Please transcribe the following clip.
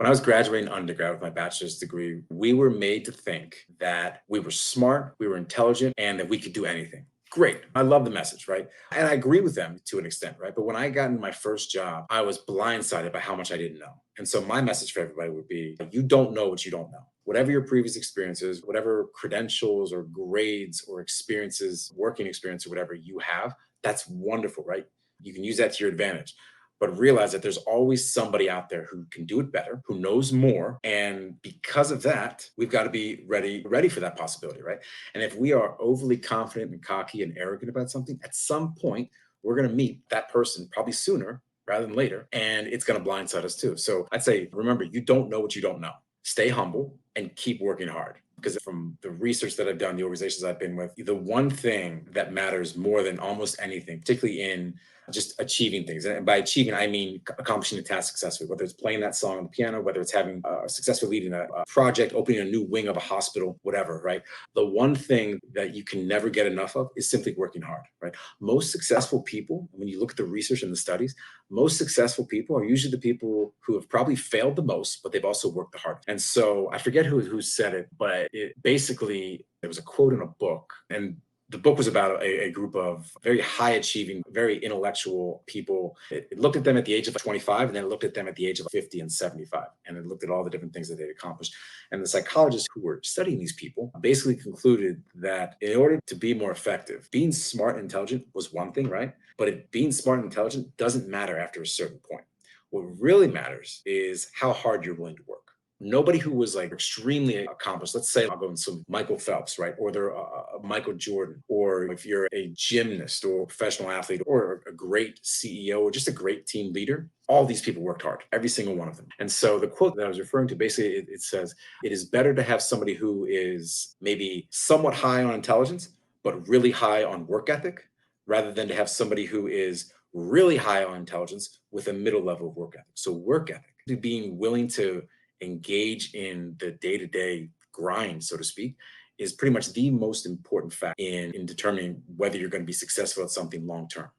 When I was graduating undergrad with my bachelor's degree, we were made to think that we were smart, we were intelligent, and that we could do anything. Great. I love the message, right? And I agree with them to an extent, right? But when I got into my first job, I was blindsided by how much I didn't know. And so my message for everybody would be you don't know what you don't know. Whatever your previous experiences, whatever credentials or grades or experiences, working experience or whatever you have, that's wonderful, right? You can use that to your advantage, but realize that there's always somebody out there who can do it better, who knows more. And because of that, we've got to be ready for that possibility, right? And if we are overly confident and cocky and arrogant about something, at some point, we're going to meet that person probably sooner rather than later. And it's going to blindside us too. So I'd say, remember, you don't know what you don't know. Stay humble and keep working hard. Because from the research that I've done, the organizations I've been with, the one thing that matters more than almost anything, particularly in just achieving things. And by achieving, I mean accomplishing a task successfully, whether it's playing that song on the piano, whether it's having successfully leading a project, opening a new wing of a hospital, whatever, right? The one thing that you can never get enough of is simply working hard, right? Most successful people, when you look at the research and the studies, most successful people are usually the people who have probably failed the most, but they've also worked the hardest. And so I forget who said it, but it basically, there was a quote in a book, and the book was about a group of very high achieving, very intellectual people. It looked at them at the age of 25, and then it looked at them at the age of 50 and 75. And it looked at all the different things that they'd accomplished. And the psychologists who were studying these people basically concluded that in order to be more effective, being smart and intelligent was one thing, right? But being smart and intelligent doesn't matter after a certain point. What really matters is how hard you're willing to work. Nobody who was like extremely accomplished, let's say I'll go into some Michael Phelps, right? Or they're Michael Jordan, or if you're a gymnast or a professional athlete or a great CEO or just a great team leader, all these people worked hard, every single one of them. And so the quote that I was referring to, basically it says, it is better to have somebody who is maybe somewhat high on intelligence, but really high on work ethic, rather than to have somebody who is really high on intelligence with a middle level of work ethic. So work ethic, being willing to engage in the day-to-day grind, so to speak, is pretty much the most important fact in determining whether you're going to be successful at something long term.